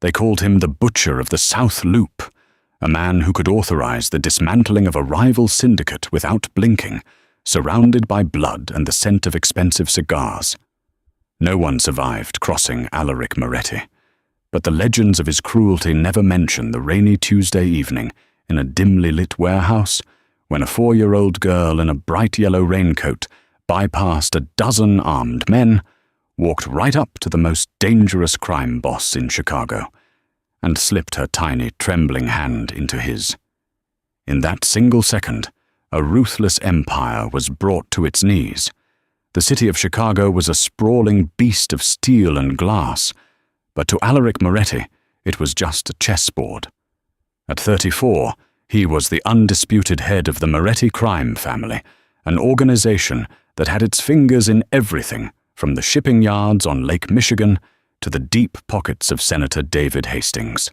They called him the Butcher of the South Loop, a man who could authorize the dismantling of a rival syndicate without blinking, surrounded by blood and the scent of expensive cigars. No one survived crossing Alaric Moretti, but the legends of his cruelty never mention the rainy Tuesday evening in a dimly lit warehouse when a 4-year-old girl in a bright yellow raincoat bypassed a dozen armed men, walked right up to the most dangerous crime boss in Chicago, and slipped her tiny, trembling hand into his. In that single second, a ruthless empire was brought to its knees. The city of Chicago was a sprawling beast of steel and glass, but to Alaric Moretti, it was just a chessboard. At 34, he was the undisputed head of the Moretti crime family, an organization that had its fingers in everything from the shipping yards on Lake Michigan to the deep pockets of Senator David Hastings.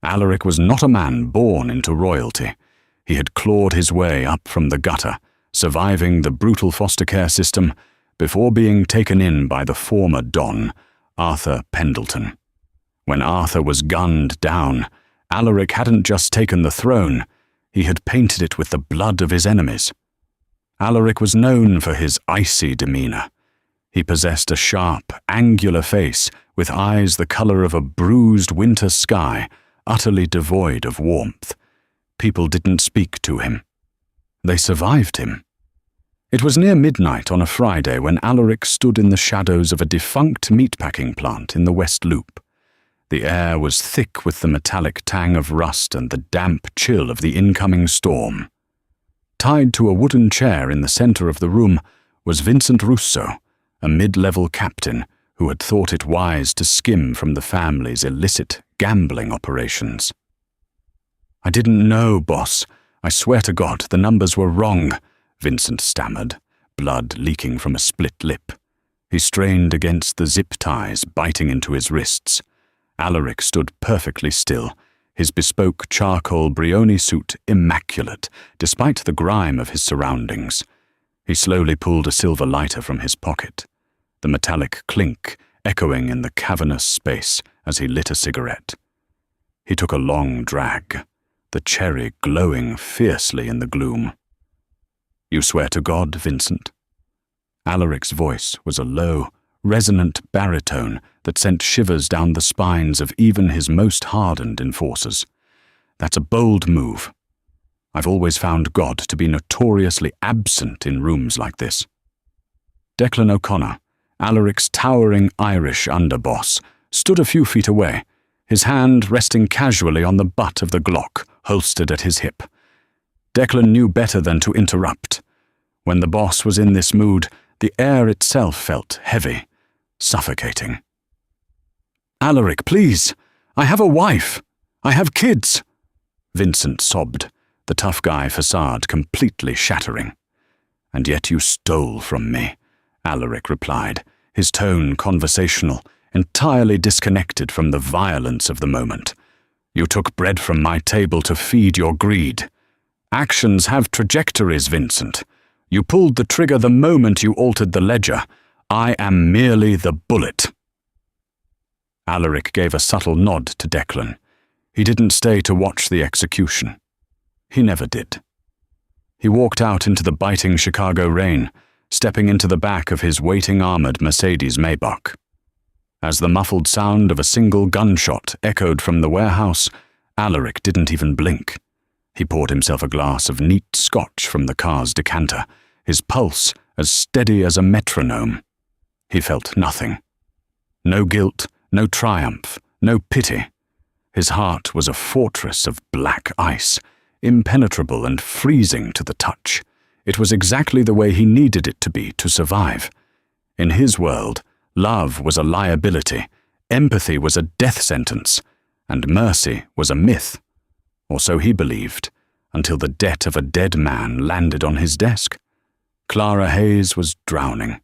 Alaric was not a man born into royalty. He had clawed his way up from the gutter, surviving the brutal foster care system before being taken in by the former Don, Arthur Pendleton. When Arthur was gunned down, Alaric hadn't just taken the throne, he had painted it with the blood of his enemies. Alaric was known for his icy demeanor. He possessed a sharp, angular face with eyes the color of a bruised winter sky, utterly devoid of warmth. People didn't speak to him. They survived him. It was near midnight on a Friday when Alaric stood in the shadows of a defunct meatpacking plant in the West Loop. The air was thick with the metallic tang of rust and the damp chill of the incoming storm. Tied to a wooden chair in the center of the room was Vincent Russo, a mid-level captain who had thought it wise to skim from the family's illicit gambling operations. "I didn't know, boss. I swear to God, the numbers were wrong," Vincent stammered, blood leaking from a split lip. He strained against the zip ties biting into his wrists. Alaric stood perfectly still, his bespoke charcoal Brioni suit immaculate, despite the grime of his surroundings. He slowly pulled a silver lighter from his pocket, the metallic clink echoing in the cavernous space as he lit a cigarette. He took a long drag, the cherry glowing fiercely in the gloom. "You swear to God, Vincent?" Alaric's voice was a low, resonant baritone that sent shivers down the spines of even his most hardened enforcers. "That's a bold move. I've always found God to be notoriously absent in rooms like this." Declan O'Connor, Alaric's towering Irish underboss, stood a few feet away, his hand resting casually on the butt of the Glock holstered at his hip. Declan knew better than to interrupt. When the boss was in this mood, the air itself felt heavy, suffocating. "Alaric, please! I have a wife! I have kids!" Vincent sobbed, the tough guy facade completely shattering. "And yet you stole from me," Alaric replied, his tone conversational, entirely disconnected from the violence of the moment. "You took bread from my table to feed your greed. Actions have trajectories, Vincent. You pulled the trigger the moment you altered the ledger. I am merely the bullet." Alaric gave a subtle nod to Declan. He didn't stay to watch the execution. He never did. He walked out into the biting Chicago rain, stepping into the back of his waiting armored Mercedes Maybach. As the muffled sound of a single gunshot echoed from the warehouse, Alaric didn't even blink. He poured himself a glass of neat scotch from the car's decanter, his pulse as steady as a metronome. He felt nothing. No guilt, no triumph, no pity. His heart was a fortress of black ice, impenetrable and freezing to the touch. It was exactly the way he needed it to be to survive. In his world, love was a liability, empathy was a death sentence, and mercy was a myth. Or so he believed, until the debt of a dead man landed on his desk. Clara Hayes was drowning.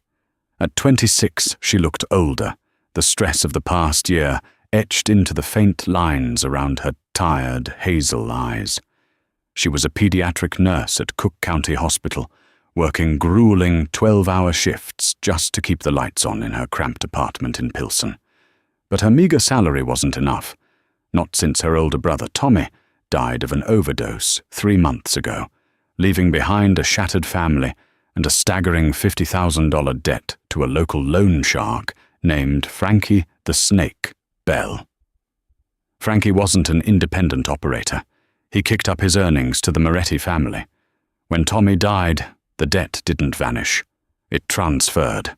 At 26, she looked older, the stress of the past year etched into the faint lines around her tired, hazel eyes. She was a pediatric nurse at Cook County Hospital, working grueling 12-hour shifts just to keep the lights on in her cramped apartment in Pilsen. But her meager salary wasn't enough, not since her older brother Tommy died of an overdose 3 months ago, leaving behind a shattered family and a staggering $50,000 debt to a local loan shark named Frankie the Snake Bell. Frankie wasn't an independent operator. He kicked up his earnings to the Moretti family. When Tommy died, the debt didn't vanish. It transferred.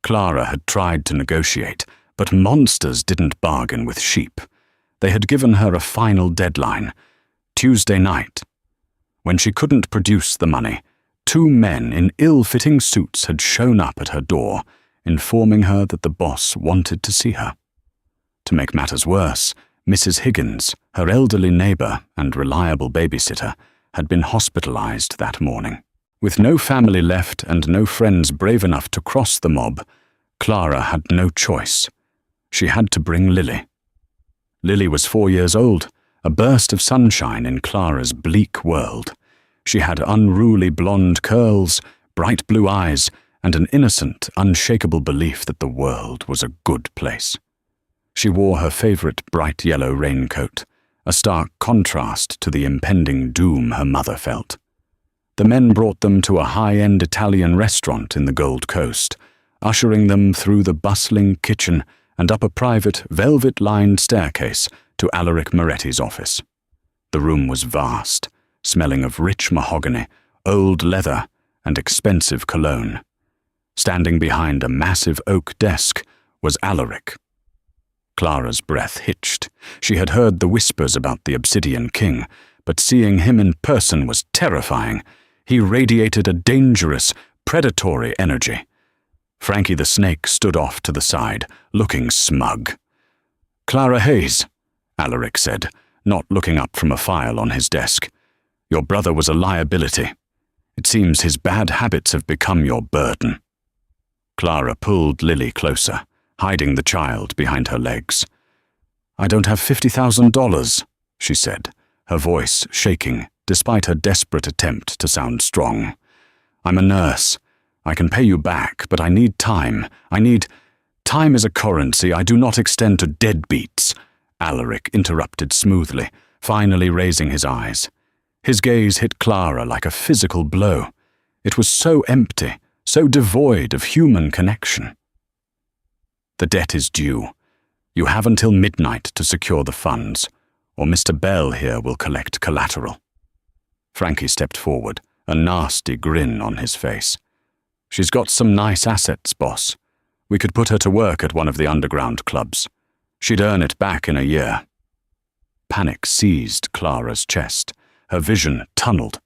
Clara had tried to negotiate, but monsters didn't bargain with sheep. They had given her a final deadline, Tuesday night. When she couldn't produce the money, 2 men in ill-fitting suits had shown up at her door, informing her that the boss wanted to see her. To make matters worse, Mrs. Higgins, her elderly neighbor and reliable babysitter, had been hospitalized that morning. With no family left and no friends brave enough to cross the mob, Clara had no choice. She had to bring Lily. Lily was 4 years old, a burst of sunshine in Clara's bleak world. She had unruly blonde curls, bright blue eyes, and an innocent, unshakable belief that the world was a good place. She wore her favorite bright yellow raincoat, a stark contrast to the impending doom her mother felt. The men brought them to a high-end Italian restaurant in the Gold Coast, ushering them through the bustling kitchen and up a private, velvet-lined staircase to Alaric Moretti's office. The room was vast, smelling of rich mahogany, old leather, and expensive cologne. Standing behind a massive oak desk was Alaric. Clara's breath hitched. She had heard the whispers about the Obsidian King, but seeing him in person was terrifying. He radiated a dangerous, predatory energy. Frankie the Snake stood off to the side, looking smug. "Clara Hayes," Alaric said, not looking up from a file on his desk. "Your brother was a liability. It seems his bad habits have become your burden." Clara pulled Lily closer, hiding the child behind her legs. "I don't have $50,000, she said, her voice shaking despite her desperate attempt to sound strong. "I'm a nurse. I can pay you back, but I need time. Time is a currency I do not extend to deadbeats," Alaric interrupted smoothly, finally raising his eyes. His gaze hit Clara like a physical blow. It was so empty, so devoid of human connection. "The debt is due. You have until midnight to secure the funds, or Mr. Bell here will collect collateral." Frankie stepped forward, a nasty grin on his face. "She's got some nice assets, boss. We could put her to work at one of the underground clubs. She'd earn it back in a year." Panic seized Clara's chest. Her vision tunneled.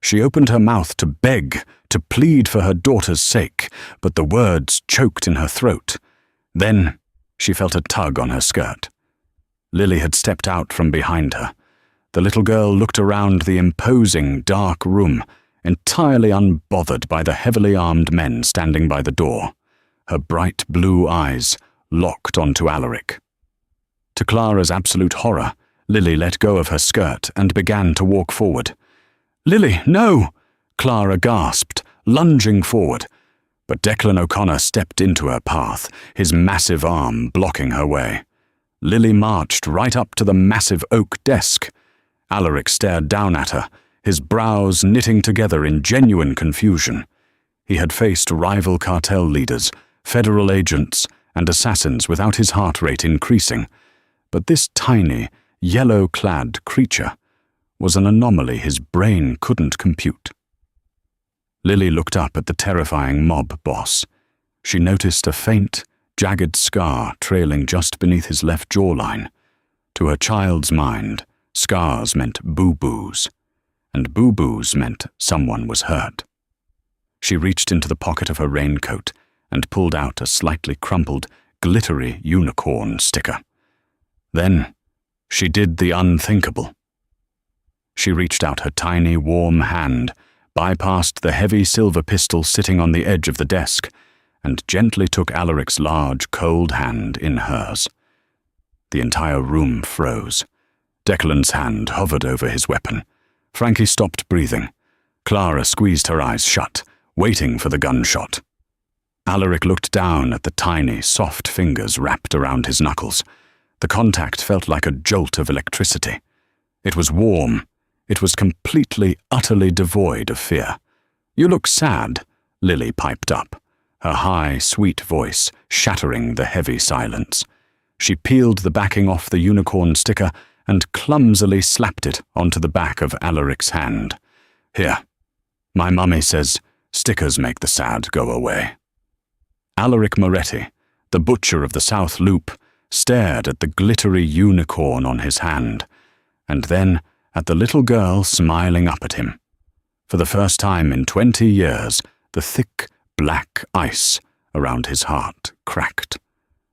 She opened her mouth to beg, to plead for her daughter's sake, but the words choked in her throat. Then she felt a tug on her skirt. Lily had stepped out from behind her. The little girl looked around the imposing, dark room, entirely unbothered by the heavily armed men standing by the door, her bright blue eyes locked onto Alaric. To Clara's absolute horror, Lily let go of her skirt and began to walk forward. "Lily, no!" Clara gasped, lunging forward. But Declan O'Connor stepped into her path, his massive arm blocking her way. Lily marched right up to the massive oak desk. Alaric stared down at her, his brows knitting together in genuine confusion. He had faced rival cartel leaders, federal agents, and assassins without his heart rate increasing. But this tiny, yellow-clad creature was an anomaly his brain couldn't compute. Lily looked up at the terrifying mob boss. She noticed a faint, jagged scar trailing just beneath his left jawline. To her child's mind, scars meant boo-boos, and boo-boos meant someone was hurt. She reached into the pocket of her raincoat and pulled out a slightly crumpled, glittery unicorn sticker. Then she did the unthinkable. She reached out her tiny, warm hand, bypassed the heavy silver pistol sitting on the edge of the desk, and gently took Alaric's large, cold hand in hers. The entire room froze. Declan's hand hovered over his weapon. Frankie stopped breathing. Clara squeezed her eyes shut, waiting for the gunshot. Alaric looked down at the tiny, soft fingers wrapped around his knuckles. The contact felt like a jolt of electricity. It was warm. It was completely, utterly devoid of fear. "You look sad," Lily piped up, her high, sweet voice shattering the heavy silence. She peeled the backing off the unicorn sticker and clumsily slapped it onto the back of Alaric's hand. "Here. My mummy says stickers make the sad go away." Alaric Moretti, the butcher of the South Loop, stared at the glittery unicorn on his hand, and then at the little girl smiling up at him. For the first time in 20 years, the thick, black ice around his heart cracked.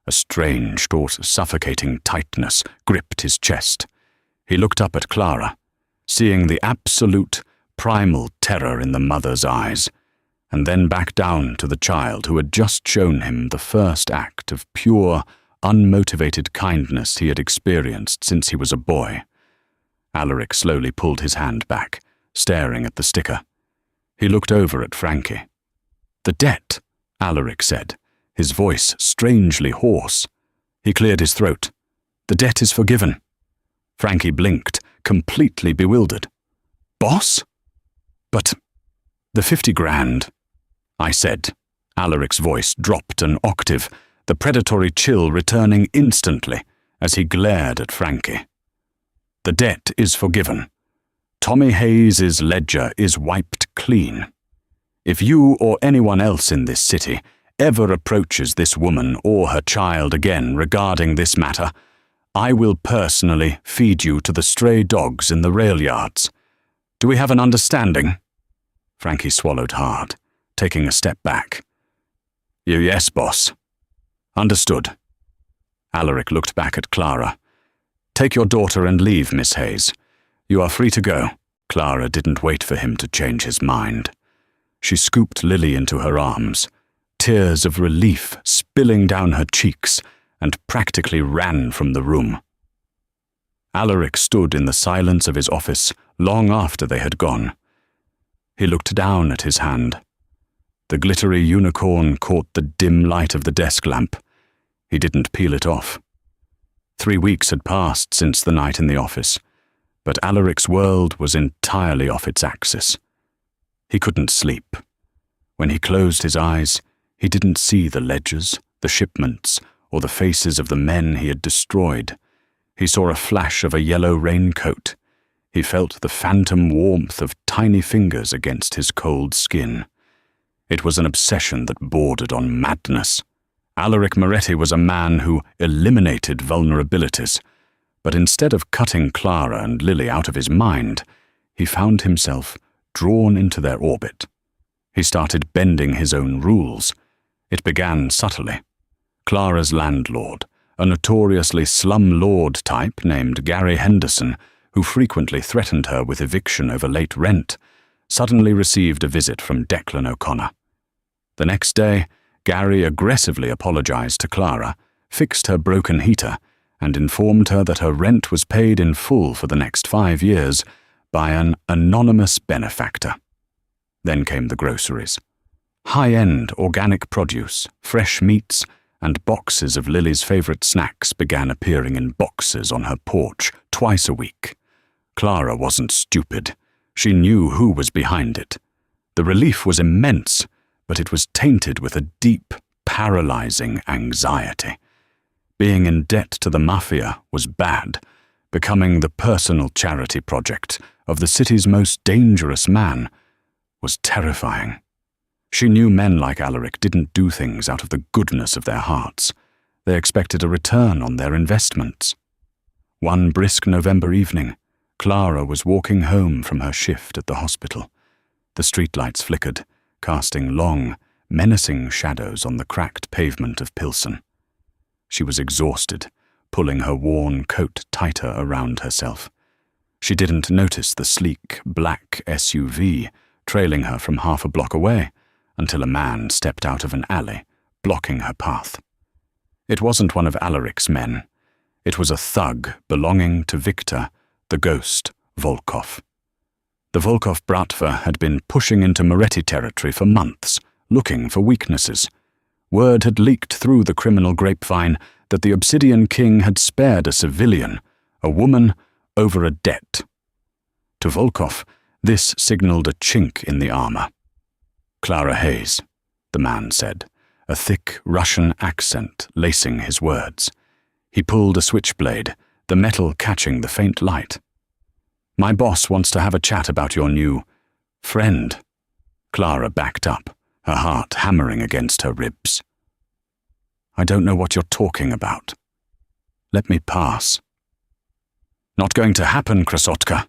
A strange, suffocating tightness gripped his chest. He looked up at Clara, seeing the absolute, primal terror in the mother's eyes, and then back down to the child who had just shown him the first act of pure, unmotivated kindness he had experienced since he was a boy. Alaric slowly pulled his hand back, staring at the sticker. He looked over at Frankie. "The debt," Alaric said, his voice strangely hoarse. He cleared his throat. "The debt is forgiven." Frankie blinked, completely bewildered. "Boss?" "But the 50 grand, I said." Alaric's voice dropped an octave, the predatory chill returning instantly as he glared at Frankie. "The debt is forgiven. Tommy Hayes' ledger is wiped clean. If you or anyone else in this city ever approaches this woman or her child again regarding this matter, I will personally feed you to the stray dogs in the rail yards. Do we have an understanding?" Frankie swallowed hard, taking a step back. Yes, boss." "Understood." Alaric looked back at Clara. "Take your daughter and leave, Miss Hayes. You are free to go." Clara didn't wait for him to change his mind. She scooped Lily into her arms, tears of relief spilling down her cheeks, and practically ran from the room. Alaric stood in the silence of his office long after they had gone. He looked down at his hand. The glittery unicorn caught the dim light of the desk lamp. He didn't peel it off. 3 weeks had passed since the night in the office, but Alaric's world was entirely off its axis. He couldn't sleep. When he closed his eyes, he didn't see the ledgers, the shipments, or the faces of the men he had destroyed. He saw a flash of a yellow raincoat. He felt the phantom warmth of tiny fingers against his cold skin. It was an obsession that bordered on madness. Alaric Moretti was a man who eliminated vulnerabilities, but instead of cutting Clara and Lily out of his mind, he found himself drawn into their orbit. He started bending his own rules. It began subtly. Clara's landlord, a notoriously slum-lord type named Gary Henderson, who frequently threatened her with eviction over late rent, suddenly received a visit from Declan O'Connor. The next day, Gary aggressively apologized to Clara, fixed her broken heater, and informed her that her rent was paid in full for the next 5 years by an anonymous benefactor. Then came the groceries. High-end organic produce, fresh meats, and boxes of Lily's favorite snacks began appearing in boxes on her porch twice a week. Clara wasn't stupid. She knew who was behind it. The relief was immense, but it was tainted with a deep, paralyzing anxiety. Being in debt to the Mafia was bad. Becoming the personal charity project of the city's most dangerous man was terrifying. She knew men like Alaric didn't do things out of the goodness of their hearts. They expected a return on their investments. One brisk November evening, Clara was walking home from her shift at the hospital. The streetlights flickered, casting long, menacing shadows on the cracked pavement of Pilsen. She was exhausted, pulling her worn coat tighter around herself. She didn't notice the sleek, black SUV trailing her from half a block away until a man stepped out of an alley, blocking her path. It wasn't one of Alaric's men. It was a thug belonging to Victor, the ghost, Volkov. The Volkov Bratva had been pushing into Moretti territory for months, looking for weaknesses. Word had leaked through the criminal grapevine that the Obsidian King had spared a civilian, a woman, over a debt. To Volkov, this signaled a chink in the armor. "Clara Hayes," the man said, a thick Russian accent lacing his words. He pulled a switchblade, the metal catching the faint light. "My boss wants to have a chat about your new friend." Clara backed up, her heart hammering against her ribs. "I don't know what you're talking about. Let me pass." "Not going to happen, Krasotka,"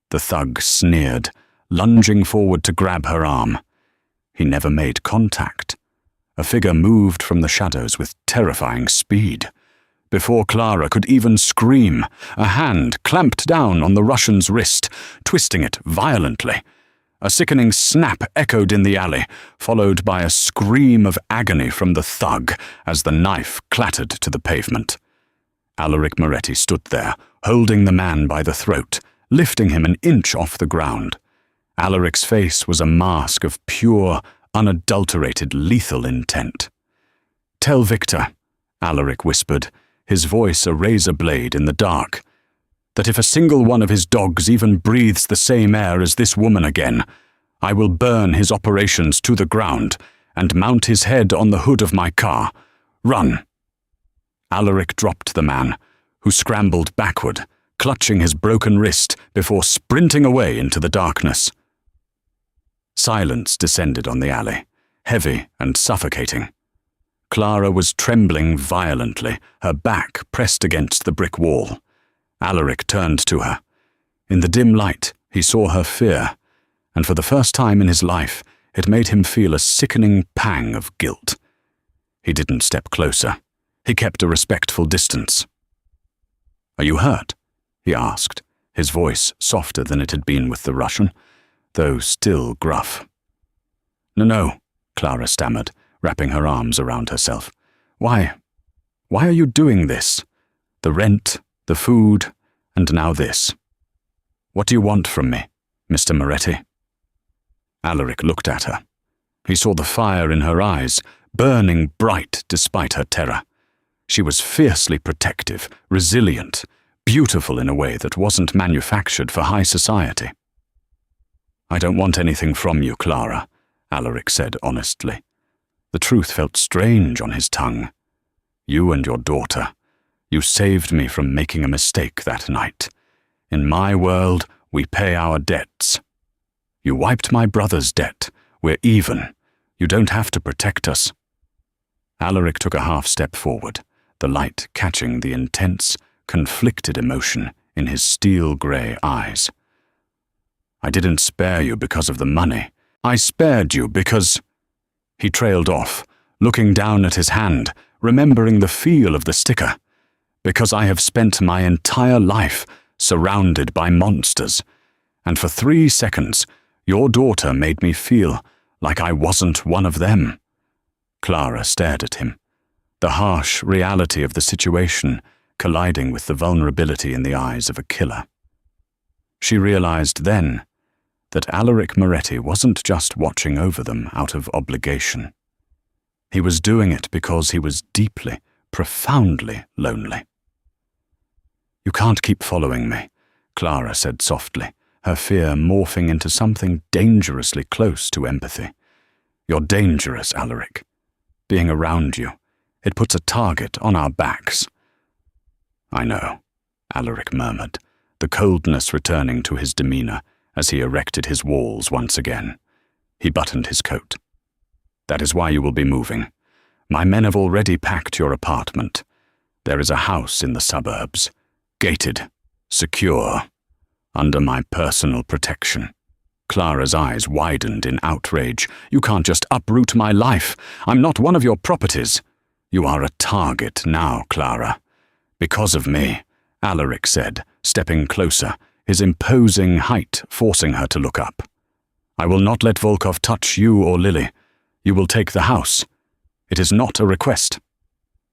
the thug sneered, lunging forward to grab her arm. He never made contact. A figure moved from the shadows with terrifying speed. Before Clara could even scream, a hand clamped down on the Russian's wrist, twisting it violently. A sickening snap echoed in the alley, followed by a scream of agony from the thug as the knife clattered to the pavement. Alaric Moretti stood there, holding the man by the throat, lifting him an inch off the ground. Alaric's face was a mask of pure, unadulterated, lethal intent. "Tell Victor," Alaric whispered, his voice a razor blade in the dark, "that if a single one of his dogs even breathes the same air as this woman again, I will burn his operations to the ground and mount his head on the hood of my car. Run!" Alaric dropped the man, who scrambled backward, clutching his broken wrist before sprinting away into the darkness. Silence descended on the alley, heavy and suffocating. Clara was trembling violently, her back pressed against the brick wall. Alaric turned to her. In the dim light, he saw her fear, and for the first time in his life, it made him feel a sickening pang of guilt. He didn't step closer. He kept a respectful distance. "Are you hurt?" he asked, his voice softer than it had been with the Russian, though still gruff. No, Clara stammered, wrapping her arms around herself. Why are you doing this? The rent, the food, and now this. What do you want from me, Mr. Moretti?" Alaric looked at her. He saw the fire in her eyes, burning bright despite her terror. She was fiercely protective, resilient, beautiful in a way that wasn't manufactured for high society. "I don't want anything from you, Clara," Alaric said honestly. The truth felt strange on his tongue. "You and your daughter. You saved me from making a mistake that night. In my world, we pay our debts. You wiped my brother's debt. We're even. You don't have to protect us." Alaric took a half-step forward, the light catching the intense, conflicted emotion in his steel-grey eyes. "I didn't spare you because of the money. I spared you because—" He trailed off, looking down at his hand, remembering the feel of the sticker. "Because I have spent my entire life surrounded by monsters, and for 3 seconds, your daughter made me feel like I wasn't one of them." Clara stared at him, the harsh reality of the situation colliding with the vulnerability in the eyes of a killer. She realized then that Alaric Moretti wasn't just watching over them out of obligation. He was doing it because he was deeply, profoundly lonely. "You can't keep following me," Clara said softly, her fear morphing into something dangerously close to empathy. "You're dangerous, Alaric. Being around you, it puts a target on our backs." "I know," Alaric murmured, the coldness returning to his demeanor as he erected his walls once again. He buttoned his coat. "That is why you will be moving. My men have already packed your apartment. There is a house in the suburbs, gated, secure, under my personal protection." Clara's eyes widened in outrage. "You can't just uproot my life. I'm not one of your properties." "You are a target now, Clara. Because of me," Alaric said, stepping closer, his imposing height forcing her to look up. "I will not let Volkov touch you or Lily. You will take the house. It is not a request."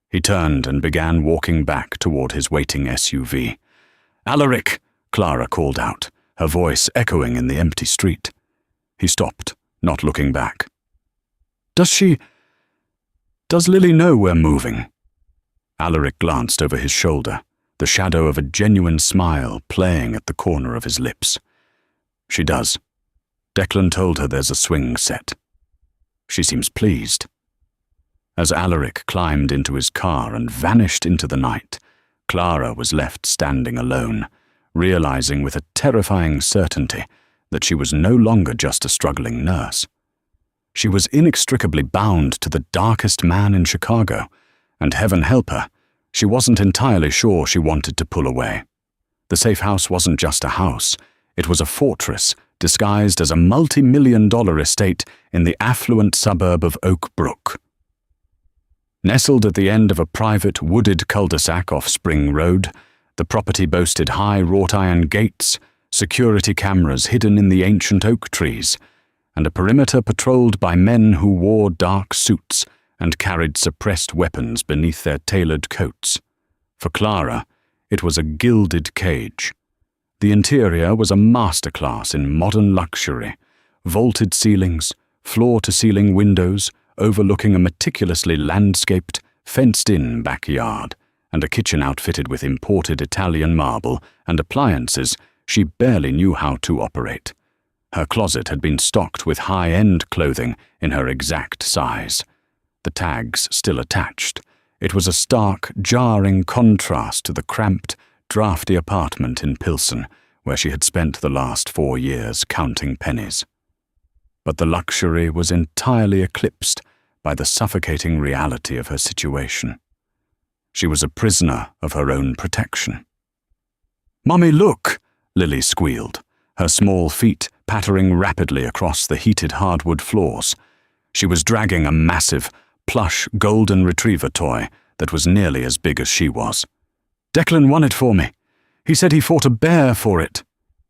He turned and began walking back toward his waiting SUV. "Alaric!" Clara called out, her voice echoing in the empty street. He stopped, not looking back. Does she Does Lily know we're moving?" Alaric glanced over his shoulder, the shadow of a genuine smile playing at the corner of his lips. "She does. Declan told her there's a swing set. She seems pleased." As Alaric climbed into his car and vanished into the night, Clara was left standing alone, realizing with a terrifying certainty that she was no longer just a struggling nurse. She was inextricably bound to the darkest man in Chicago, and heaven help her, she wasn't entirely sure she wanted to pull away. The safe house wasn't just a house, it was a fortress disguised as a multi-million-dollar estate in the affluent suburb of Oak Brook. Nestled at the end of a private wooded cul-de-sac off Spring Road, the property boasted high wrought-iron gates, security cameras hidden in the ancient oak trees, and a perimeter patrolled by men who wore dark suits and carried suppressed weapons beneath their tailored coats. For Clara, it was a gilded cage. The interior was a masterclass in modern luxury, vaulted ceilings, floor-to-ceiling windows overlooking a meticulously landscaped, fenced-in backyard, and a kitchen outfitted with imported Italian marble and appliances she barely knew how to operate. Her closet had been stocked with high-end clothing in her exact size. The tags still attached. It was a stark, jarring contrast to the cramped, drafty apartment in Pilsen, where she had spent the last 4 years counting pennies. But the luxury was entirely eclipsed by the suffocating reality of her situation. She was a prisoner of her own protection. "Mummy, look!" Lily squealed, her small feet pattering rapidly across the heated hardwood floors. She was dragging a massive, plush golden retriever toy that was nearly as big as she was. "Declan won it for me. He said he fought a bear for it."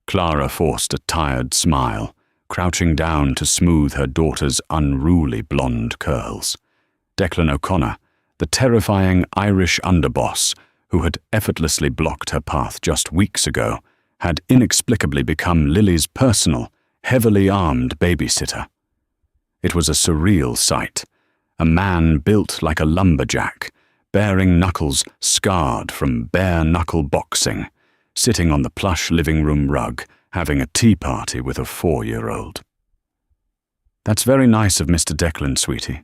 Clara forced a tired smile, crouching down to smooth her daughter's unruly blonde curls. Declan O'Connor, the terrifying Irish underboss who had effortlessly blocked her path just weeks ago, had inexplicably become Lily's personal, heavily armed babysitter. It was a surreal sight, a man built like a lumberjack, bearing knuckles scarred from bare-knuckle boxing, sitting on the plush living room rug, having a tea party with a 4-year-old. "That's very nice of Mr. Declan, sweetie,"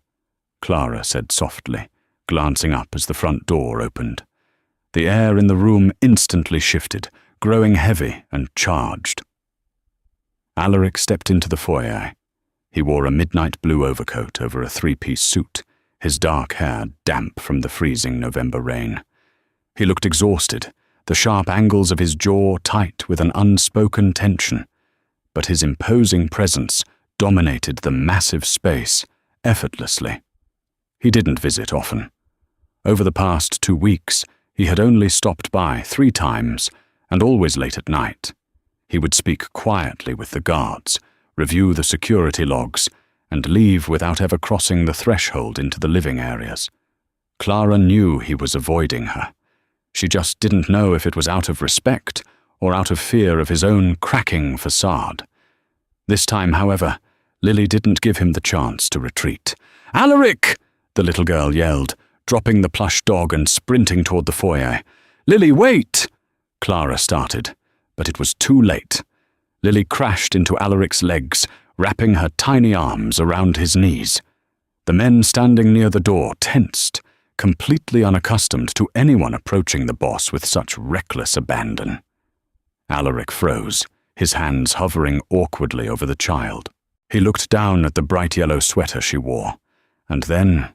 Clara said softly, glancing up as the front door opened. The air in the room instantly shifted, growing heavy and charged. Alaric stepped into the foyer. He wore a midnight blue overcoat over a 3-piece suit, his dark hair damp from the freezing November rain. He looked exhausted, the sharp angles of his jaw tight with an unspoken tension, but his imposing presence dominated the massive space effortlessly. He didn't visit often. Over the past 2 weeks, he had only stopped by 3 times, and always late at night. He would speak quietly with the guards, review the security logs, and leave without ever crossing the threshold into the living areas. Clara knew he was avoiding her. She just didn't know if it was out of respect or out of fear of his own cracking facade. This time, however, Lily didn't give him the chance to retreat. "Alaric!" the little girl yelled, dropping the plush dog and sprinting toward the foyer. "Lily, wait!" Clara started, but it was too late. Lily crashed into Alaric's legs, wrapping her tiny arms around his knees. The men standing near the door tensed, completely unaccustomed to anyone approaching the boss with such reckless abandon. Alaric froze, his hands hovering awkwardly over the child. He looked down at the bright yellow sweater she wore, and then,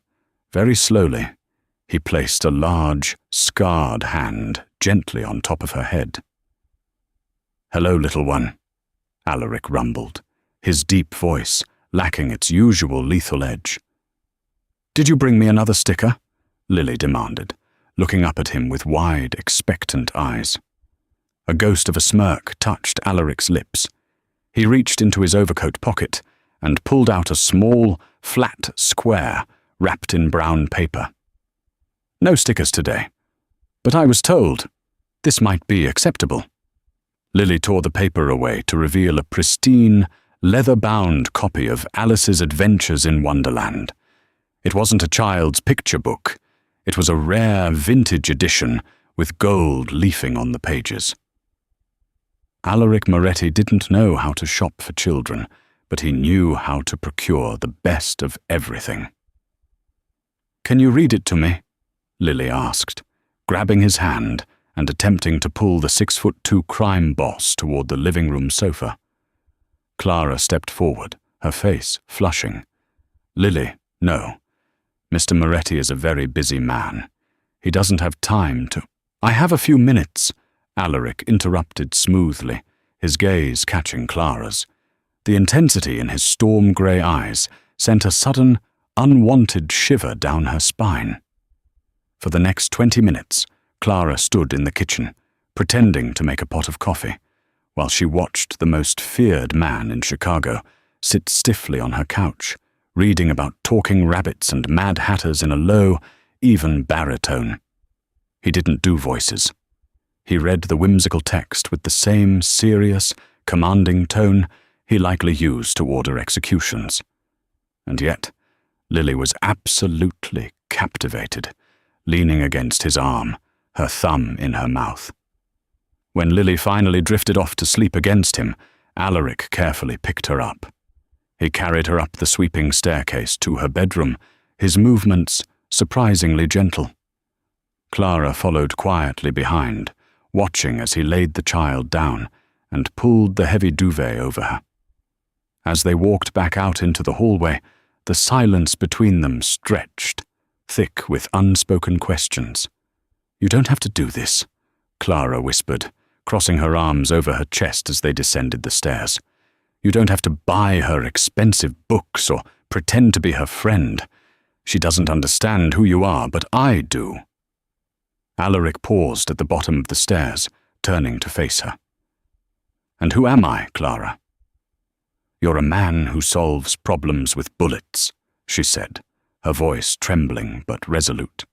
very slowly, he placed a large, scarred hand gently on top of her head. "Hello, little one," Alaric rumbled, his deep voice lacking its usual lethal edge. "Did you bring me another sticker?" Lily demanded, looking up at him with wide, expectant eyes. A ghost of a smirk touched Alaric's lips. He reached into his overcoat pocket and pulled out a small, flat square wrapped in brown paper. "No stickers today, but I was told this might be acceptable." Lily tore the paper away to reveal a pristine, leather-bound copy of Alice's Adventures in Wonderland. It wasn't a child's picture book. It was a rare vintage edition with gold leafing on the pages. Alaric Moretti didn't know how to shop for children, but he knew how to procure the best of everything. "Can you read it to me?" Lily asked, grabbing his hand and attempting to pull the 6'2" crime boss toward the living room sofa. Clara stepped forward, her face flushing. "Lily, no. Mr. Moretti is a very busy man. He doesn't have time to—" "I have a few minutes," Alaric interrupted smoothly, his gaze catching Clara's. The intensity in his storm-grey eyes sent a sudden, unwanted shiver down her spine. For the next 20 minutes, Clara stood in the kitchen, pretending to make a pot of coffee, while she watched the most feared man in Chicago sit stiffly on her couch, reading about talking rabbits and mad hatters in a low, even baritone. He didn't do voices. He read the whimsical text with the same serious, commanding tone he likely used to order executions. And yet, Lily was absolutely captivated, leaning against his arm, her thumb in her mouth. When Lily finally drifted off to sleep against him, Alaric carefully picked her up. He carried her up the sweeping staircase to her bedroom, his movements surprisingly gentle. Clara followed quietly behind, watching as he laid the child down and pulled the heavy duvet over her. As they walked back out into the hallway, the silence between them stretched, thick with unspoken questions. "You don't have to do this," Clara whispered, crossing her arms over her chest as they descended the stairs. "You don't have to buy her expensive books or pretend to be her friend. She doesn't understand who you are, but I do." Alaric paused at the bottom of the stairs, turning to face her. "And who am I, Clara?" "You're a man who solves problems with bullets," she said, her voice trembling but resolute.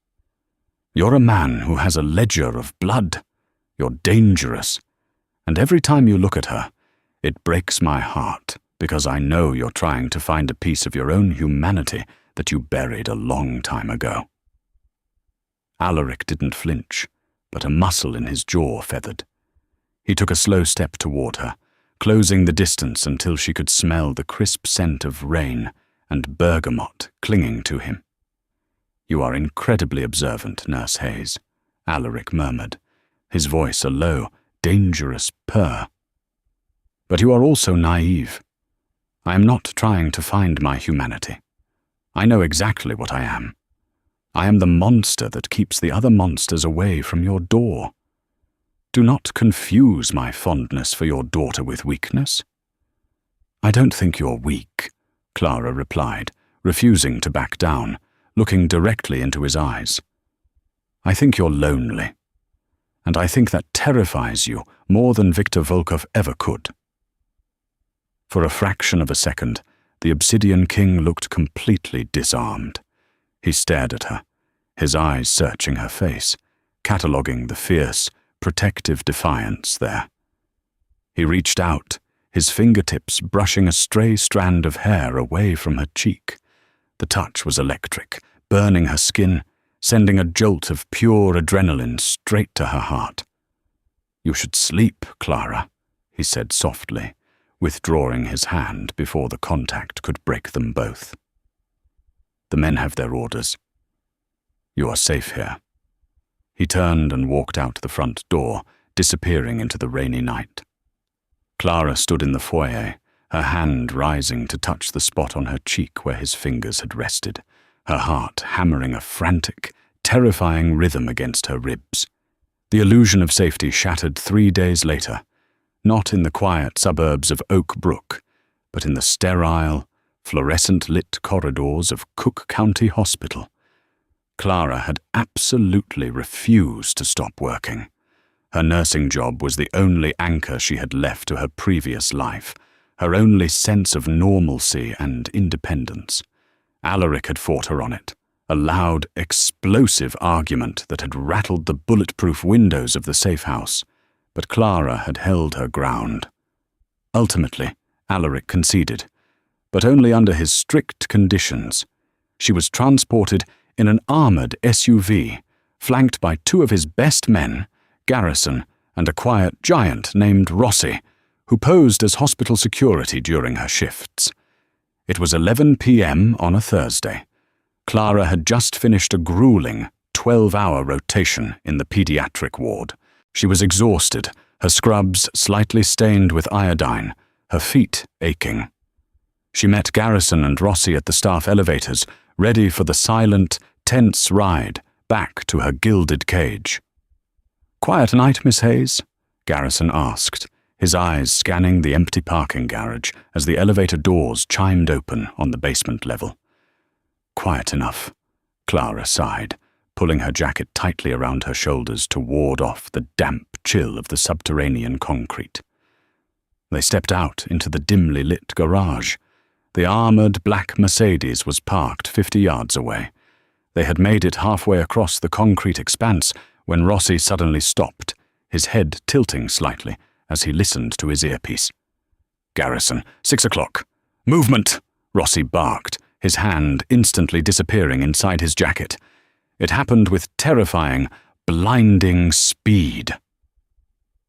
"You're a man who has a ledger of blood. You're dangerous. And every time you look at her, it breaks my heart because I know you're trying to find a piece of your own humanity that you buried a long time ago." Alaric didn't flinch, but a muscle in his jaw feathered. He took a slow step toward her, closing the distance until she could smell the crisp scent of rain and bergamot clinging to him. "You are incredibly observant, Nurse Hayes," Alaric murmured, his voice a low, dangerous purr. "But you are also naive. I am not trying to find my humanity. I know exactly what I am. I am the monster that keeps the other monsters away from your door. Do not confuse my fondness for your daughter with weakness." "I don't think you're weak," Clara replied, refusing to back down, looking directly into his eyes. "I think you're lonely. And I think that terrifies you more than Victor Volkov ever could." For a fraction of a second, the Obsidian King looked completely disarmed. He stared at her, his eyes searching her face, cataloguing the fierce, protective defiance there. He reached out, his fingertips brushing a stray strand of hair away from her cheek. The touch was electric, burning her skin, sending a jolt of pure adrenaline straight to her heart. "You should sleep, Clara," he said softly, withdrawing his hand before the contact could break them both. "The men have their orders. You are safe here." He turned and walked out the front door, disappearing into the rainy night. Clara stood in the foyer, her hand rising to touch the spot on her cheek where his fingers had rested, her heart hammering a frantic, terrifying rhythm against her ribs. The illusion of safety shattered 3 days later, not in the quiet suburbs of Oak Brook, but in the sterile, fluorescent-lit corridors of Cook County Hospital. Clara had absolutely refused to stop working. Her nursing job was the only anchor she had left to her previous life, her only sense of normalcy and independence. Alaric had fought her on it, a loud, explosive argument that had rattled the bulletproof windows of the safe house, but Clara had held her ground. Ultimately, Alaric conceded, but only under his strict conditions. she was transported in an armored SUV, flanked by two of his best men, Garrison and a quiet giant named Rossi, who posed as hospital security during her shifts. It was 11 p.m. on a Thursday. Clara had just finished a grueling 12-hour rotation in the pediatric ward. She was exhausted, her scrubs slightly stained with iodine, her feet aching. She met Garrison and Rossi at the staff elevators, ready for the silent, tense ride back to her gilded cage. "Quiet night, Miss Hayes?" Garrison asked, his eyes scanning the empty parking garage as the elevator doors chimed open on the basement level. "Quiet enough," Clara sighed, pulling her jacket tightly around her shoulders to ward off the damp chill of the subterranean concrete. They stepped out into the dimly lit garage. The armored black Mercedes was parked 50 yards away. They had made it halfway across the concrete expanse when Rossi suddenly stopped, his head tilting slightly as he listened to his earpiece. "Garrison, 6 o'clock. Movement!" Rossi barked, his hand instantly disappearing inside his jacket. It happened with terrifying, blinding speed.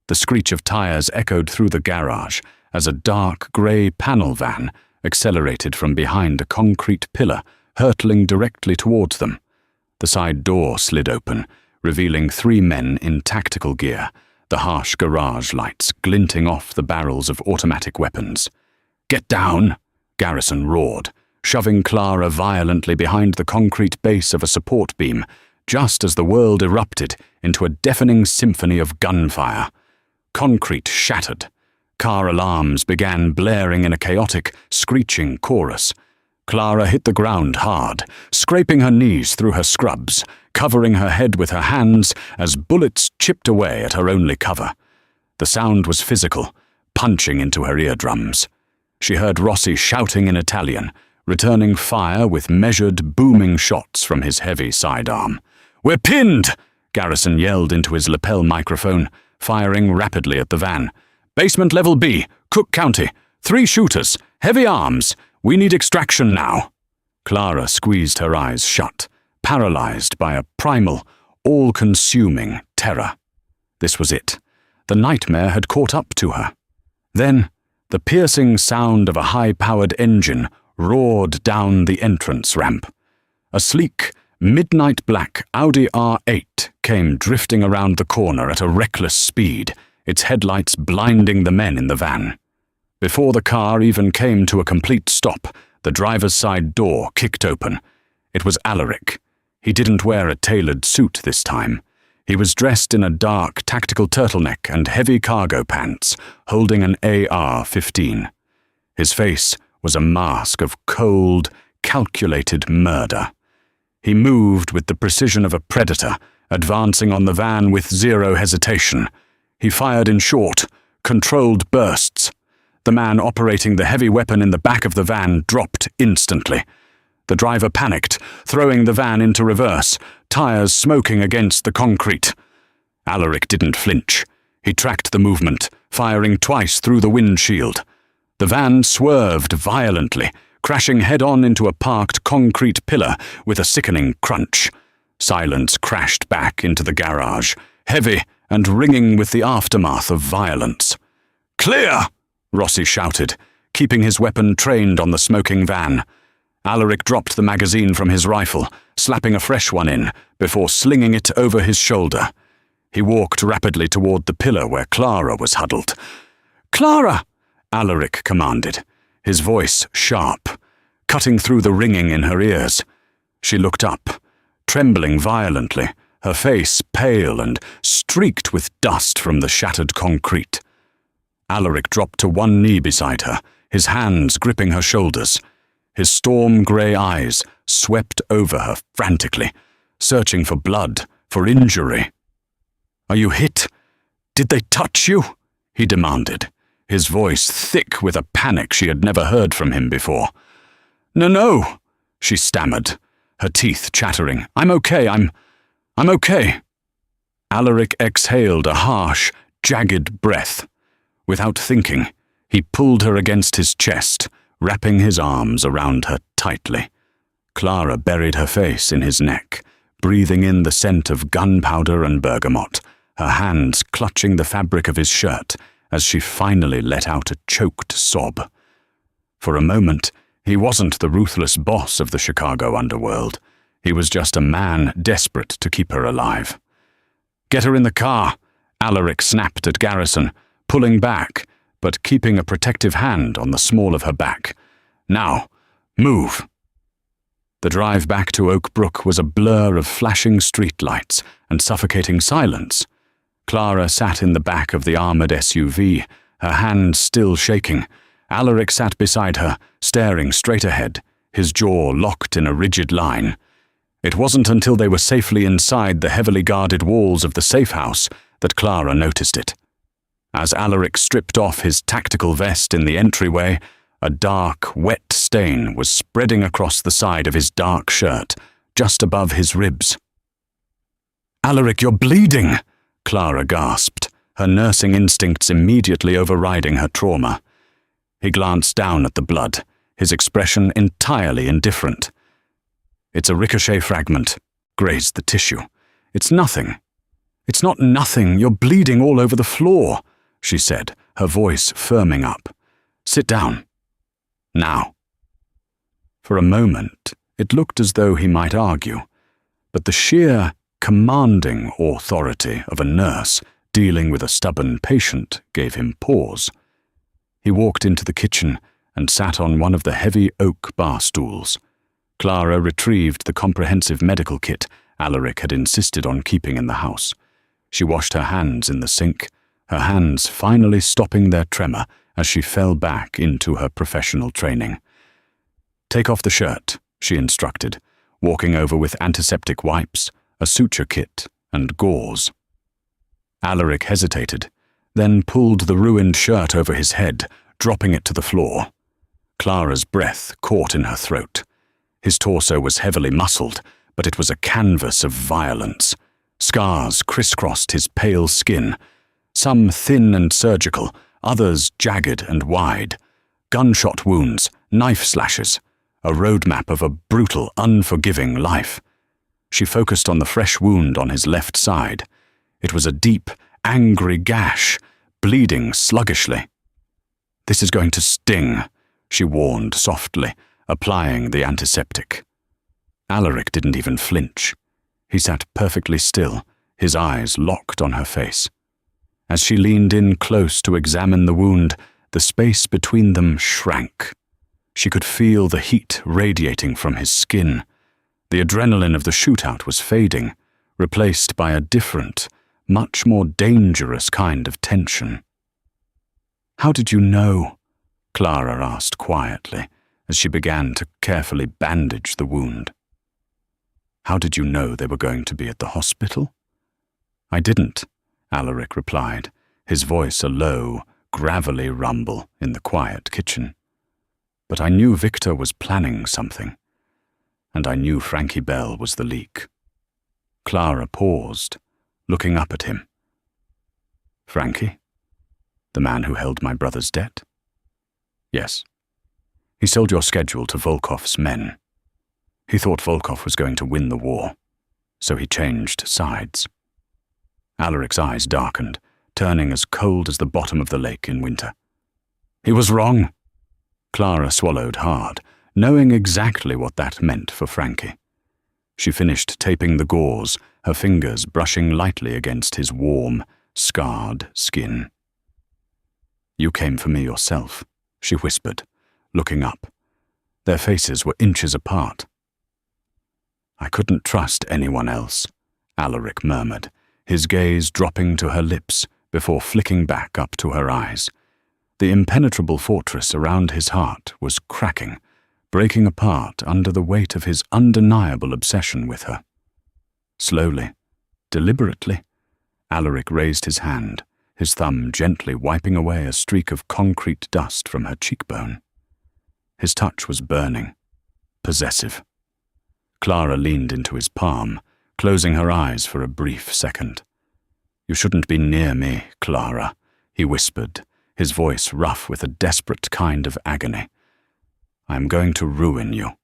The screech of tires echoed through the garage as a dark grey panel van accelerated from behind a concrete pillar, hurtling directly towards them. The side door slid open, revealing 3 men in tactical gear, the harsh garage lights glinting off the barrels of automatic weapons. "Get down!" Garrison roared, shoving Clara violently behind the concrete base of a support beam, just as the world erupted into a deafening symphony of gunfire. Concrete shattered. Car alarms began blaring in a chaotic, screeching chorus. Clara hit the ground hard, scraping her knees through her scrubs, covering her head with her hands as bullets chipped away at her only cover. The sound was physical, punching into her eardrums. She heard Rossi shouting in Italian, returning fire with measured, booming shots from his heavy sidearm. "We're pinned!" Garrison yelled into his lapel microphone, firing rapidly at the van. "Basement level B, Cook County. 3 shooters, heavy arms. We need extraction now." Clara squeezed her eyes shut, paralyzed by a primal, all-consuming terror. This was it. The nightmare had caught up to her. Then, the piercing sound of a high-powered engine roared down the entrance ramp. A sleek, midnight black Audi R8 came drifting around the corner at a reckless speed, its headlights blinding the men in the van. Before the car even came to a complete stop, the driver's side door kicked open. It was Alaric. He didn't wear a tailored suit this time. He was dressed in a dark tactical turtleneck and heavy cargo pants, holding an AR-15. His face was a mask of cold, calculated murder. He moved with the precision of a predator, advancing on the van with zero hesitation. He fired in short, controlled bursts. The man operating the heavy weapon in the back of the van dropped instantly. The driver panicked, throwing the van into reverse, tires smoking against the concrete. Alaric didn't flinch. He tracked the movement, firing twice through the windshield. The van swerved violently, crashing head-on into a parked concrete pillar with a sickening crunch. Silence crashed back into the garage, heavy and ringing with the aftermath of violence. "Clear!" Rossi shouted, keeping his weapon trained on the smoking van. Alaric dropped the magazine from his rifle, slapping a fresh one in, before slinging it over his shoulder. He walked rapidly toward the pillar where Clara was huddled. "Clara!" Alaric commanded, his voice sharp, cutting through the ringing in her ears. She looked up, trembling violently, her face pale and streaked with dust from the shattered concrete. Alaric dropped to one knee beside her, his hands gripping her shoulders. His storm-grey eyes swept over her frantically, searching for blood, for injury. "Are you hit? Did they touch you?" he demanded, his voice thick with a panic she had never heard from him before. No, she stammered, her teeth chattering. I'm okay. I'm okay." Alaric exhaled a harsh, jagged breath. Without thinking, he pulled her against his chest, wrapping his arms around her tightly. Clara buried her face in his neck, breathing in the scent of gunpowder and bergamot, her hands clutching the fabric of his shirt as she finally let out a choked sob. For a moment, he wasn't the ruthless boss of the Chicago underworld. He was just a man desperate to keep her alive. "Get her in the car," Alaric snapped at Garrison, pulling back, but keeping a protective hand on the small of her back. "Now, move." The drive back to Oak Brook was a blur of flashing streetlights and suffocating silence. Clara sat in the back of the armored SUV, her hands still shaking. Alaric sat beside her, staring straight ahead, his jaw locked in a rigid line. It wasn't until they were safely inside the heavily guarded walls of the safe house that Clara noticed it. As Alaric stripped off his tactical vest in the entryway, a dark, wet stain was spreading across the side of his dark shirt, just above his ribs. "Alaric, you're bleeding!" Clara gasped, her nursing instincts immediately overriding her trauma. He glanced down at the blood, his expression entirely indifferent. "It's a ricochet fragment," grazed the tissue. "It's nothing." "It's not nothing, you're bleeding all over the floor," she said, her voice firming up. "Sit down. Now." For a moment, it looked as though he might argue, but the sheer, commanding authority of a nurse dealing with a stubborn patient gave him pause. He walked into the kitchen and sat on one of the heavy oak bar stools. Clara retrieved the comprehensive medical kit Alaric had insisted on keeping in the house. She washed her hands in the sink, her hands finally stopping their tremor as she fell back into her professional training. "Take off the shirt," she instructed, walking over with antiseptic wipes, a suture kit, and gauze. Alaric hesitated, then pulled the ruined shirt over his head, dropping it to the floor. Clara's breath caught in her throat. His torso was heavily muscled, but it was a canvas of violence. Scars crisscrossed his pale skin, some thin and surgical, others jagged and wide. Gunshot wounds, knife slashes, a roadmap of a brutal, unforgiving life. She focused on the fresh wound on his left side. It was a deep, angry gash, bleeding sluggishly. "This is going to sting," she warned softly, applying the antiseptic. Alaric didn't even flinch. He sat perfectly still, his eyes locked on her face. As she leaned in close to examine the wound, the space between them shrank. She could feel the heat radiating from his skin. The adrenaline of the shootout was fading, replaced by a different, much more dangerous kind of tension. "How did you know?" Clara asked quietly, as she began to carefully bandage the wound. "How did you know they were going to be at the hospital?" "I didn't," Alaric replied, his voice a low, gravelly rumble in the quiet kitchen. "But I knew Victor was planning something, and I knew Frankie Bell was the leak." Clara paused, looking up at him. "Frankie? The man who held my brother's debt?" "Yes. He sold your schedule to Volkov's men. He thought Volkov was going to win the war, so he changed sides." Alaric's eyes darkened, turning as cold as the bottom of the lake in winter. "He was wrong." Clara swallowed hard, knowing exactly what that meant for Frankie. She finished taping the gauze, her fingers brushing lightly against his warm, scarred skin. "You came for me yourself," she whispered, looking up. Their faces were inches apart. "I couldn't trust anyone else," Alaric murmured, his gaze dropping to her lips before flicking back up to her eyes. The impenetrable fortress around his heart was cracking, breaking apart under the weight of his undeniable obsession with her. Slowly, deliberately, Alaric raised his hand, his thumb gently wiping away a streak of concrete dust from her cheekbone. His touch was burning, possessive. Clara leaned into his palm, closing her eyes for a brief second. "You shouldn't be near me, Clara," he whispered, his voice rough with a desperate kind of agony. "I am going to ruin you."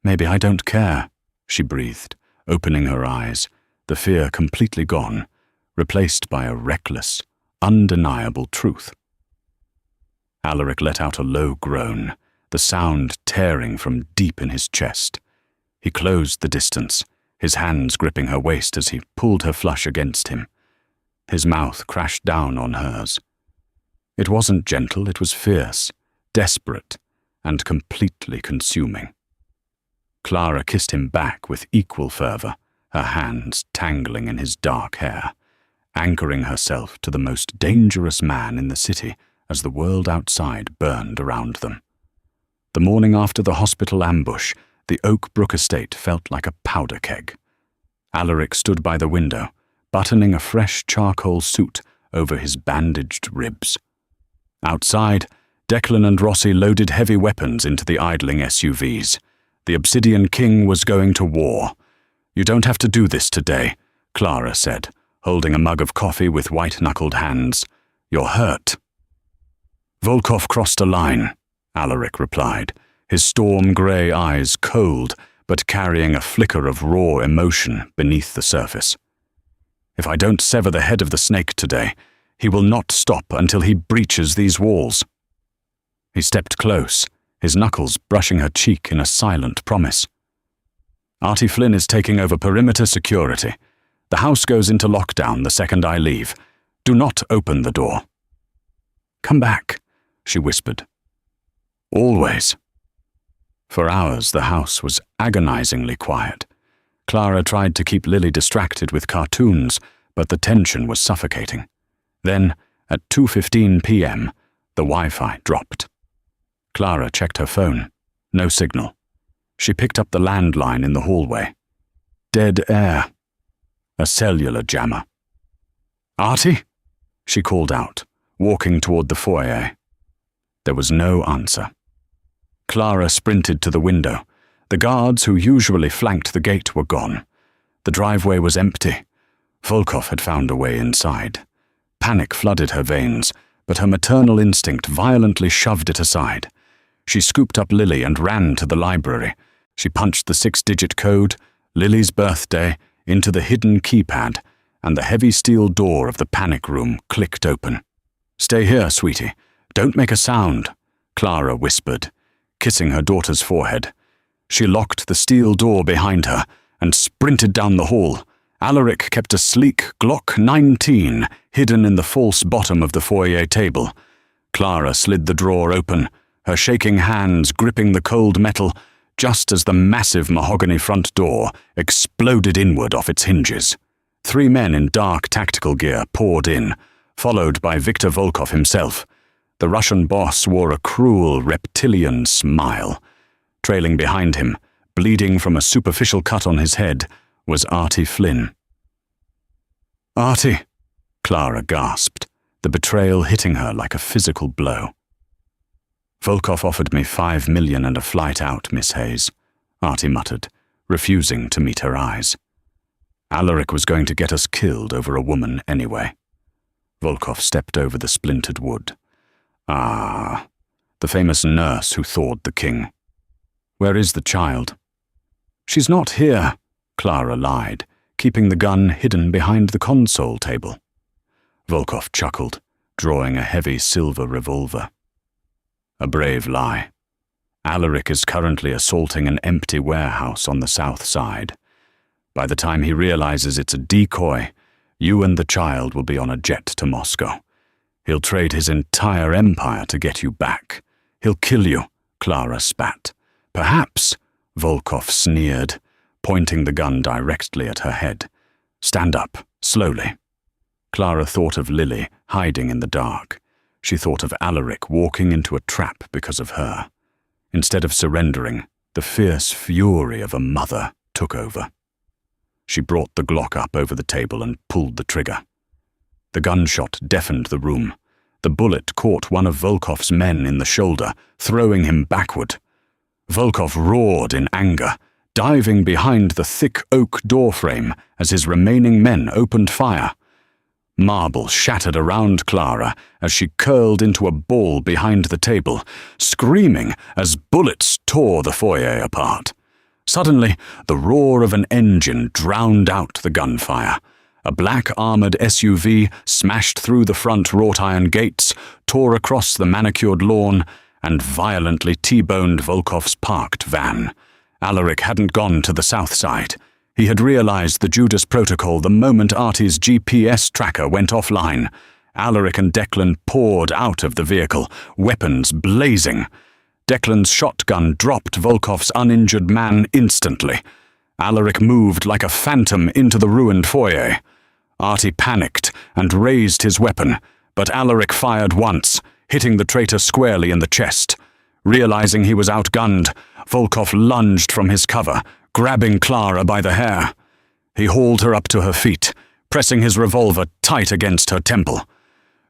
Maybe I don't care, she breathed, opening her eyes, the fear completely gone, replaced by a reckless, undeniable truth. Alaric let out a low groan, the sound tearing from deep in his chest. He closed the distance, his hands gripping her waist as he pulled her flush against him. His mouth crashed down on hers. It wasn't gentle, it was fierce, desperate, and completely consuming. Clara kissed him back with equal fervor, her hands tangling in his dark hair, anchoring herself to the most dangerous man in the city as the world outside burned around them. The morning after the hospital ambush, the Oak Brook estate felt like a powder keg. Alaric stood by the window, buttoning a fresh charcoal suit over his bandaged ribs. Outside, Declan and Rossi loaded heavy weapons into the idling SUVs. The Obsidian King was going to war. "You don't have to do this today," Clara said, holding a mug of coffee with white-knuckled hands. "You're hurt." "Volkov crossed a line," Alaric replied, his storm-grey eyes cold but carrying a flicker of raw emotion beneath the surface. "If I don't sever the head of the snake today, he will not stop until he breaches these walls." He stepped close, his knuckles brushing her cheek in a silent promise. "Artie Flynn is taking over perimeter security. The house goes into lockdown the second I leave. Do not open the door." "Come back," she whispered. "Always." For hours the house was agonizingly quiet. Clara tried to keep Lily distracted with cartoons, but the tension was suffocating. Then, at 2:15 p.m., the Wi-Fi dropped. Clara checked her phone. No signal. She picked up the landline in the hallway. Dead air. A cellular jammer. "Artie?" she called out, walking toward the foyer. There was no answer. Clara sprinted to the window. The guards who usually flanked the gate were gone. The driveway was empty. Volkov had found a way inside. Panic flooded her veins, but her maternal instinct violently shoved it aside. She scooped up Lily and ran to the library. She punched the 6-digit code, Lily's birthday, into the hidden keypad, and the heavy steel door of the panic room clicked open. "Stay here, sweetie. Don't make a sound," Clara whispered, kissing her daughter's forehead. She locked the steel door behind her and sprinted down the hall. Alaric kept a sleek Glock 19 hidden in the false bottom of the foyer table. Clara slid the drawer open, her shaking hands gripping the cold metal, just as the massive mahogany front door exploded inward off its hinges. 3 men in dark tactical gear poured in, followed by Viktor Volkov himself. The Russian boss wore a cruel, reptilian smile. Trailing behind him, bleeding from a superficial cut on his head, was Artie Flynn. "Artie," Clara gasped, the betrayal hitting her like a physical blow. "Volkov offered me $5 million and a flight out, Miss Hayes," Artie muttered, refusing to meet her eyes. "Alaric was going to get us killed over a woman anyway." Volkov stepped over the splintered wood. "Ah, the famous nurse who thawed the king. Where is the child?" "She's not here," Clara lied, keeping the gun hidden behind the console table. Volkov chuckled, drawing a heavy silver revolver. "A brave lie. Alaric is currently assaulting an empty warehouse on the south side. By the time he realizes it's a decoy, you and the child will be on a jet to Moscow. He'll trade his entire empire to get you back. He'll kill you," Clara spat. "Perhaps," Volkov sneered, pointing the gun directly at her head. "Stand up, slowly." Clara thought of Lily hiding in the dark. She thought of Alaric walking into a trap because of her. Instead of surrendering, the fierce fury of a mother took over. She brought the Glock up over the table and pulled the trigger. The gunshot deafened the room. The bullet caught one of Volkov's men in the shoulder, throwing him backward. Volkov roared in anger, diving behind the thick oak doorframe as his remaining men opened fire. Marble shattered around Clara as she curled into a ball behind the table, screaming as bullets tore the foyer apart. Suddenly, the roar of an engine drowned out the gunfire. A black armored SUV smashed through the front wrought-iron gates, tore across the manicured lawn, and violently T-boned Volkov's parked van. Alaric hadn't gone to the south side. He had realized the Judas protocol the moment Artie's GPS tracker went offline. Alaric and Declan poured out of the vehicle, weapons blazing. Declan's shotgun dropped Volkov's uninjured man instantly. Alaric moved like a phantom into the ruined foyer. Artie panicked and raised his weapon, but Alaric fired once, hitting the traitor squarely in the chest. Realizing he was outgunned, Volkov lunged from his cover, grabbing Clara by the hair. He hauled her up to her feet, pressing his revolver tight against her temple.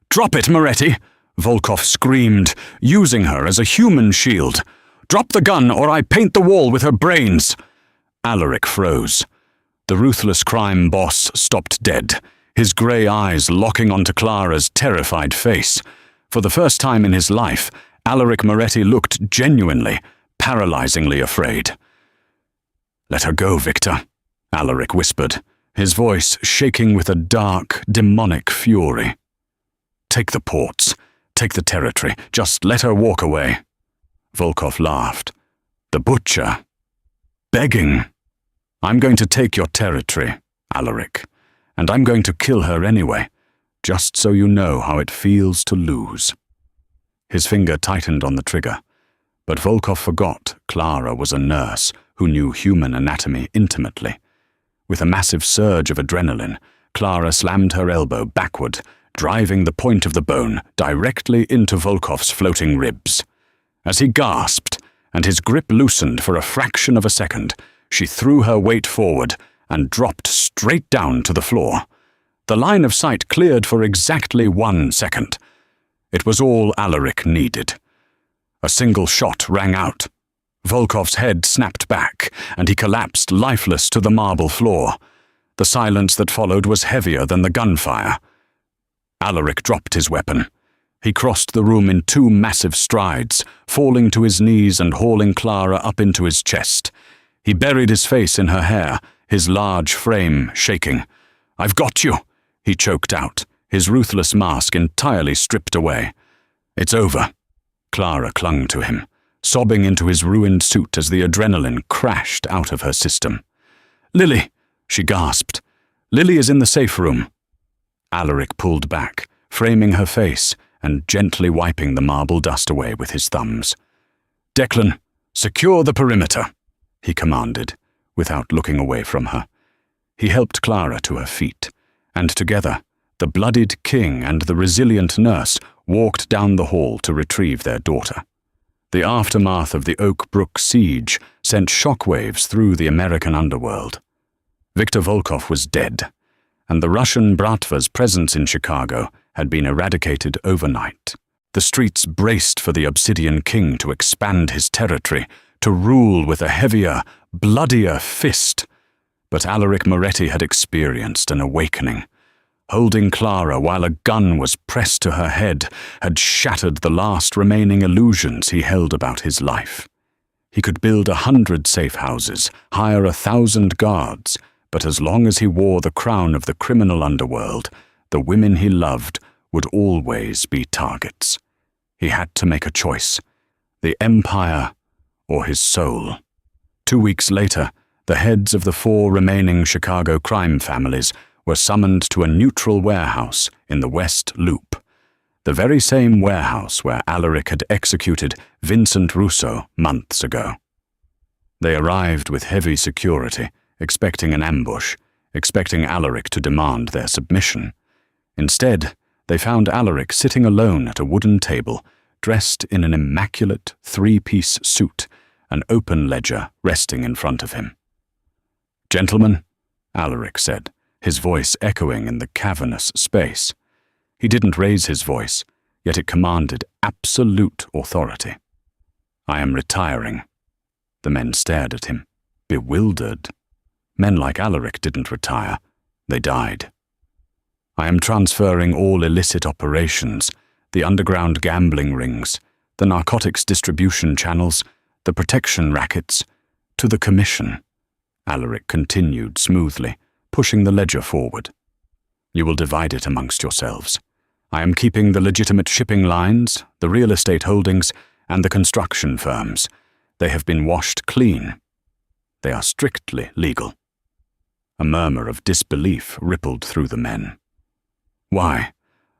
"Drop it, Moretti!" Volkov screamed, using her as a human shield. "Drop the gun or I paint the wall with her brains!" Alaric froze. The ruthless crime boss stopped dead, his grey eyes locking onto Clara's terrified face. For the first time in his life, Alaric Moretti looked genuinely, paralyzingly afraid. "Let her go, Victor," Alaric whispered, his voice shaking with a dark, demonic fury. "Take the ports. Take the territory. Just let her walk away." Volkov laughed. "The butcher. Begging. I'm going to take your territory, Alaric, and I'm going to kill her anyway, just so you know how it feels to lose." His finger tightened on the trigger, but Volkov forgot Clara was a nurse who knew human anatomy intimately. With a massive surge of adrenaline, Clara slammed her elbow backward, driving the point of the bone directly into Volkov's floating ribs. As he gasped, and his grip loosened for a fraction of a second, she threw her weight forward and dropped straight down to the floor. The line of sight cleared for exactly 1 second. It was all Alaric needed. A single shot rang out. Volkov's head snapped back, and he collapsed lifeless to the marble floor. The silence that followed was heavier than the gunfire. Alaric dropped his weapon. He crossed the room in 2 massive strides, falling to his knees and hauling Clara up into his chest. He buried his face in her hair, his large frame shaking. "I've got you," he choked out, his ruthless mask entirely stripped away. "It's over." Clara clung to him, sobbing into his ruined suit as the adrenaline crashed out of her system. "Lily," she gasped. "Lily is in the safe room." Alaric pulled back, framing her face and gently wiping the marble dust away with his thumbs. "Declan, secure the perimeter," he commanded, without looking away from her. He helped Clara to her feet, and together, the bloodied king and the resilient nurse walked down the hall to retrieve their daughter. The aftermath of the Oak Brook siege sent shockwaves through the American underworld. Viktor Volkov was dead, and the Russian Bratva's presence in Chicago had been eradicated overnight. The streets braced for the Obsidian King to expand his territory, to rule with a heavier, bloodier fist. But Alaric Moretti had experienced an awakening. Holding Clara while a gun was pressed to her head had shattered the last remaining illusions he held about his life. He could build 100 safe houses, hire 1,000 guards, but as long as he wore the crown of the criminal underworld, the women he loved would always be targets. He had to make a choice: the empire or his soul. 2 weeks later, the heads of the 4 remaining Chicago crime families were summoned to a neutral warehouse in the West Loop, the very same warehouse where Alaric had executed Vincent Russo months ago. They arrived with heavy security, expecting an ambush, expecting Alaric to demand their submission. Instead, they found Alaric sitting alone at a wooden table, dressed in an immaculate 3-piece suit, an open ledger resting in front of him. "Gentlemen," Alaric said, his voice echoing in the cavernous space. He didn't raise his voice, yet it commanded absolute authority. "I am retiring." The men stared at him, bewildered. Men like Alaric didn't retire, they died. "I am transferring all illicit operations, the underground gambling rings, the narcotics distribution channels, the protection rackets, to the commission," Alaric continued smoothly, pushing the ledger forward. "You will divide it amongst yourselves. I am keeping the legitimate shipping lines, the real estate holdings, and the construction firms. They have been washed clean. They are strictly legal." A murmur of disbelief rippled through the men. "Why?"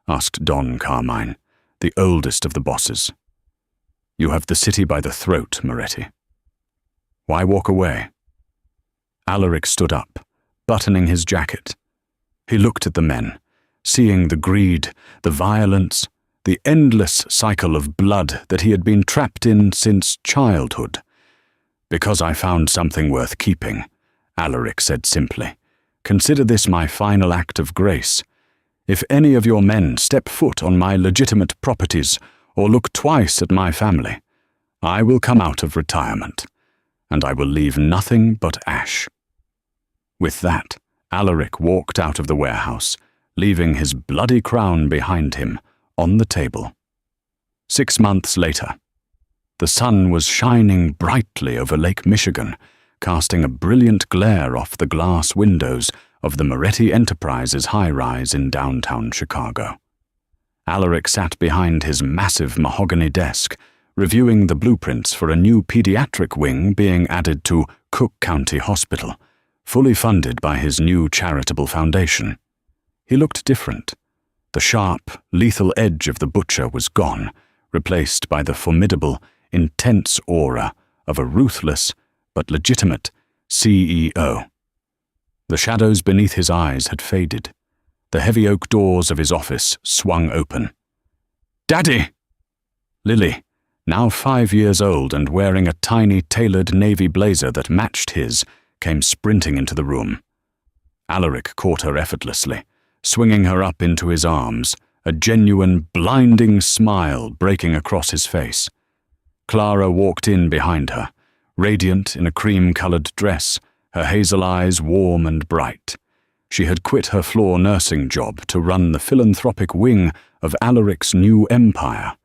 asked Don Carmine, the oldest of the bosses. "You have the city by the throat, Moretti. Why walk away?" Alaric stood up, buttoning his jacket. He looked at the men, seeing the greed, the violence, the endless cycle of blood that he had been trapped in since childhood. "Because I found something worth keeping," Alaric said simply. "Consider this my final act of grace. If any of your men step foot on my legitimate properties or look twice at my family, I will come out of retirement, and I will leave nothing but ash." With that, Alaric walked out of the warehouse, leaving his bloody crown behind him on the table. 6 months later, the sun was shining brightly over Lake Michigan, casting a brilliant glare off the glass windows of the Moretti Enterprises high-rise in downtown Chicago. Alaric sat behind his massive mahogany desk, reviewing the blueprints for a new pediatric wing being added to Cook County Hospital, fully funded by his new charitable foundation. He looked different. The sharp, lethal edge of the butcher was gone, replaced by the formidable, intense aura of a ruthless but legitimate CEO. The shadows beneath his eyes had faded. The heavy oak doors of his office swung open. "Daddy!" Lily, now 5 years old and wearing a tiny tailored navy blazer that matched his, came sprinting into the room. Alaric caught her effortlessly, swinging her up into his arms, a genuine, blinding smile breaking across his face. Clara walked in behind her, radiant in a cream-colored dress, her hazel eyes warm and bright. She had quit her floor nursing job to run the philanthropic wing of Alaric's new empire,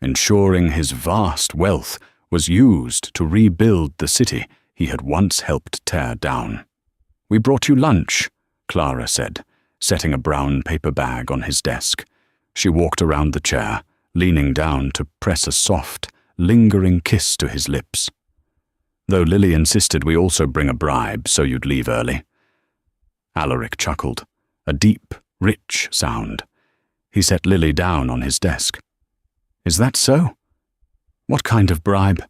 ensuring his vast wealth was used to rebuild the city he had once helped tear down. "We brought you lunch," Clara said, setting a brown paper bag on his desk. She walked around the chair, leaning down to press a soft, lingering kiss to his lips. "Though Lily insisted we also bring a bribe so you'd leave early." Alaric chuckled, a deep, rich sound. He set Lily down on his desk. "Is that so? What kind of bribe?"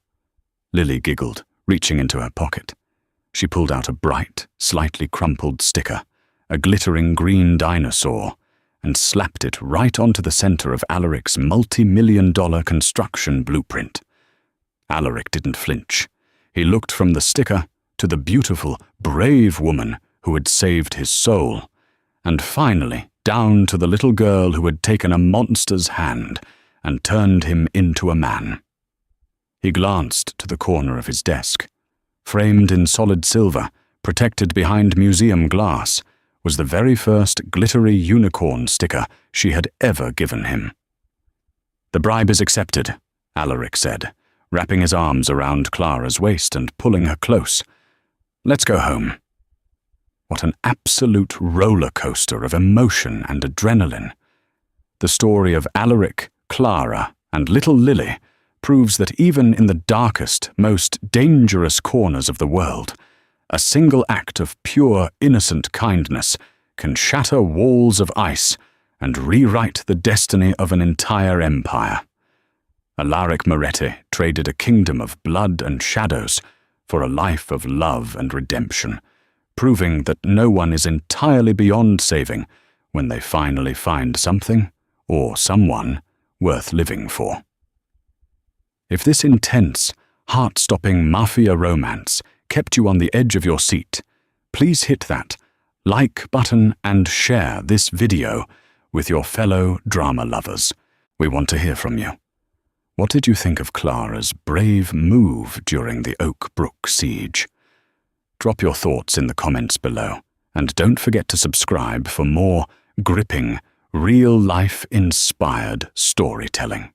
Lily giggled, reaching into her pocket. She pulled out a bright, slightly crumpled sticker, a glittering green dinosaur, and slapped it right onto the center of Alaric's multi-million-dollar construction blueprint. Alaric didn't flinch. He looked from the sticker to the beautiful, brave woman who had saved his soul, and finally down to the little girl who had taken a monster's hand and turned him into a man. He glanced to the corner of his desk. Framed in solid silver, protected behind museum glass, was the very first glittery unicorn sticker she had ever given him. "The bribe is accepted," Alaric said, wrapping his arms around Clara's waist and pulling her close. "Let's go home." What an absolute roller coaster of emotion and adrenaline. The story of Alaric, Clara, and little Lily proves that even in the darkest, most dangerous corners of the world, a single act of pure, innocent kindness can shatter walls of ice and rewrite the destiny of an entire empire. Alaric Moretti traded a kingdom of blood and shadows for a life of love and redemption, proving that no one is entirely beyond saving when they finally find something or someone worth living for. If this intense, heart-stopping Mafia romance kept you on the edge of your seat, please hit that like button and share this video with your fellow drama lovers. We want to hear from you. What did you think of Clara's brave move during the Oak Brook siege? Drop your thoughts in the comments below, and don't forget to subscribe for more gripping, real-life-inspired storytelling.